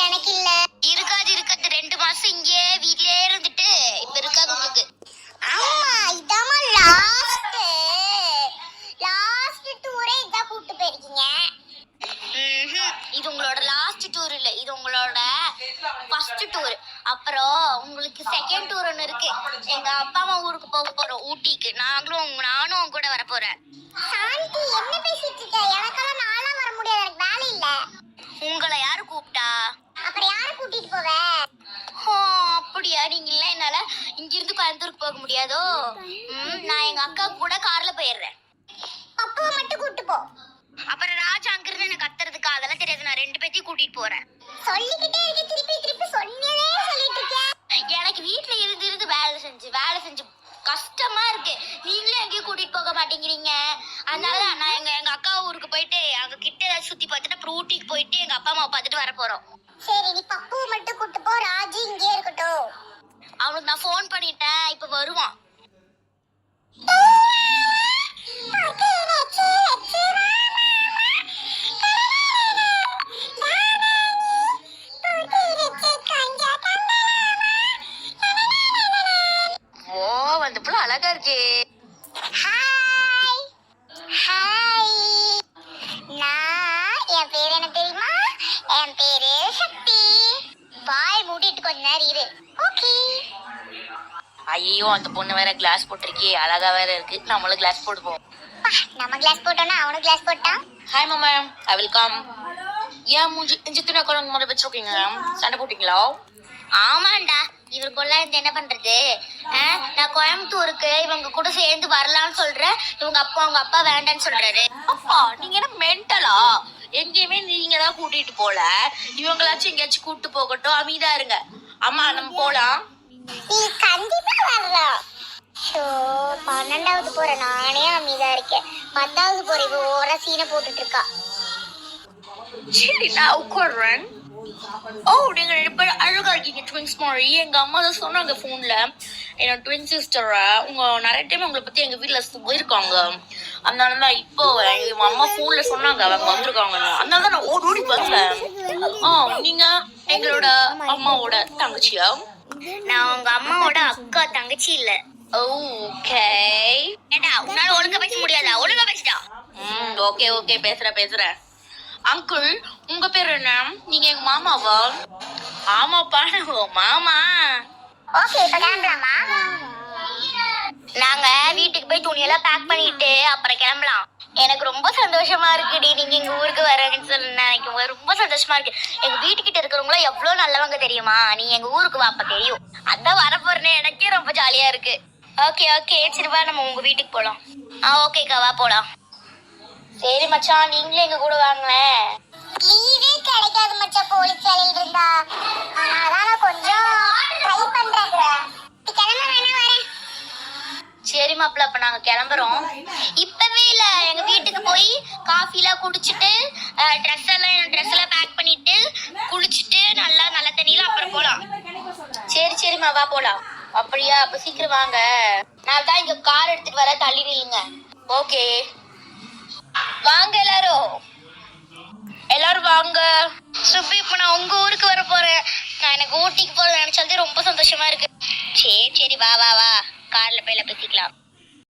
எனக்கு இல்ல. இருக்காது 2 மாசம் இங்கே வீட்லயே இருந்துட்டு இப்ப இருக்காது உங்களுக்கு. ஆமா இதாமா லாஸ்ட் டூரே இதான் கூட்டு போயிருக்கீங்க. இது உங்களோட லாஸ்ட் டூர் இல்ல, இது உங்களோட ஃபர்ஸ்ட் டூர். அப்புறம் உங்களுக்கு செகண்ட் டூர் ஒன்று இருக்கு. எங்க அப்பா அம்மா ஊருக்கு போக போறோம், ஊட்டிக்கு. நானும் உங்க கூட வர போறேன். சாந்தி என்ன பேசிட்டு இருக்க? எனக்கெல்லாம் நாளா வர முடியாது, எனக்கு வேலை இல்ல. உங்களை யாரு கூப்பிட்டா? அப்புறம் யார கூட்டிட்டு போவ? அப்படியா? நீங்க இல்ல என்னால இங்க இருந்து கோயம்புத்தூருக்கு போக முடியாதோ? நான் எங்க அக்கா கூட கார்ல போயிடுறேன். பப்புவை மட்டும் கூட்டு போ. அப்புறம் ராஜா அங்க இருந்து எனக்கு கத்துறதுக்கு அதெல்லாம் தெரியாது. நான் 2 பேத்தையும் கூட்டிட்டு போறேன். சொல்லிக்கிட்டே இருக்க, திருப்பி சொன்னதே சொல்லிட்டு இருக்க. எனக்கு வீட்டுல இருந்து வேலை செஞ்சு கஷ்டமா இருக்கு. நீங்களே எங்கேயும் கூட்டிட்டு போக மாட்டேங்கிறீங்க. அதனாலதான் நான் எங்க அக்கா ஊருக்கு போயிட்டு அங்க கிட்ட ஏதாவது சுத்தி பார்த்துட்டு அப்புறம் ஊட்டிக்கு போயிட்டு எங்க அப்பா அம்மாவை பார்த்துட்டு வர போறோம். சரி, நீ பப்புவை மட்டும் கூட்டு போ, ராஜி இங்கே இருக்கட்டும். அவனுக்கு நான் போன் பண்ணிட்டேன், இப்ப வருவான். அந்த புள்ள அழகா இருக்கு. ஹாய் ஹாய், என் பேர் என்ன தெரியுமா? என் பேரு சக்தி. வாய் மூடிட்டு கொஞ்ச நேரம் இரு. ஓகே. ஐயோ, அந்த பொண்ணு வேற கிளாஸ் போட்டிருக்கே, அழகா வேற இருக்கு. நம்மளும் கிளாஸ் போடுவோம். நம்ம கிளாஸ் போட்டோம்னா அவனும் கிளாஸ் போட்டான். ஹாய் மாமா, ஐ வில் கம். ஏன் மூஞ்சி இஞ்சித்தின குழந்தை மாதிரி வச்சிருக்கீங்க? சண்டை போட்டீங்களா? ஆமாண்டா, இவருக்குள்ள இருந்து என்ன பண்றது? நான் கோயம்புத்தூருக்கு இவங்க கூட சேர்ந்து வரலாம்னு சொல்றேன். அவங்க அப்பா வேண்டான்னு சொல்றாரு. அப்பா, நீங்க என்ன மென்டலா? எங்கேயுமே நீங்க தான் கூட்டிட்டு போல. இவங்களாச்சும் எங்கேயாச்சும் கூட்டு போகட்டும், அமைதியா இருங்க. அம்மா, நம்ம போலாம். நீ கண்டிப்பா வரலாம். 12வது போற நானே அமைதியா இருக்கேன். 10வது போற இவ ஓர சீனை போட்டுட்டு இருக்கா. சரி, நான் உட்காடுறேன். நீங்க 2 பேரும் அழகா இருக்கீங்க, ட்வின்ஸ் மாதிரி. எங்க அம்மா தான் சொன்னாங்க போன்ல, என்னோட ட்வின் சிஸ்டரை உங்க நிறைய டைம் உங்களை பத்தி எங்க வீட்டுல போயிருக்காங்க. அதனாலதான் இப்போ எங்க அம்மா போன்ல சொன்னாங்க அவங்க வந்திருக்காங்க. அதனாலதான் நான் ஓடி வந்தேன். நீங்க எங்களோட அம்மாவோட தங்கச்சியா? நான் உங்க அம்மாவோட அக்கா, தங்கச்சி இல்ல. ஓகே. ஏண்டா, உன்னால ஒழுங்கா பேச முடியாதா? ஒழுங்கா பேசிட்டா. ஓகே பேசுறேன். அங்கிள், உங்க பேர் என்ன? நீங்க எங்க மாமாவா? ஆமாப்பா, மாமா. ஓகே, இப்ப கிளம்பலாமா? நாங்க வீட்டுக்கு போய் துணியெல்லாம் பேக் பண்ணிட்டு அப்புறம் கிளம்பலாம். எனக்கு ரொம்ப சந்தோஷமா இருக்குடி, நீங்க எங்க ஊருக்கு வரேன்னு சொன்ன. எனக்கு ரொம்ப சந்தோஷமா இருக்கு. எங்க வீட்டுக்கிட்ட இருக்கிறவங்களும் எவ்வளவு நல்லவங்க தெரியுமா? நீ எங்க ஊருக்கு வாப்ப தெரியும். அதான் வரப்போறேன்னு எனக்கே ரொம்ப ஜாலியா இருக்கு. ஓகே சரி, வா நம்ம உங்க வீட்டுக்கு போலாம். ஓகேக்கா, வா போலாம். சரி மச்சான், நீங்களே எங்க கூட வாங்களேன். லீவே கிடைக்காது மச்சான் போலீஸ் வேலையில இருந்தா. அதனால நான் கொஞ்சம் ட்ரை பண்றேன். கிளம்ப வேணா வரேன். சரி மாப்பிள்ள, அப்ப நாங்க கிளம்புறோம். இப்பவே இல்ல, எங்க வீட்டுக்கு போய் காஃபி எல்லாம் குடிச்சிட்டு ட்ரெஸ் எல்லாம் பேக் பண்ணிட்டு குளிச்சுட்டு நல்ல தண்ணியில அப்புறம் போலாம். சரிம்மா, வா போலாம். அப்படியா? அப்ப சீக்கிரம் வாங்க. நான் தான் இங்க கார் எடுத்துட்டு வர, தள்ளி நில்லுங்க. ஓகே, வாங்க எல்லாரும் வாங்க. சுப்பி, இப்ப நான் உங்க ஊருக்கு வர போறேன். நான் எனக்கு ஊட்டிக்கு போற நினைச்சாலே ரொம்ப சந்தோஷமா இருக்கு. சரி, வா கார்ல போய் பேசிக்கலாம்.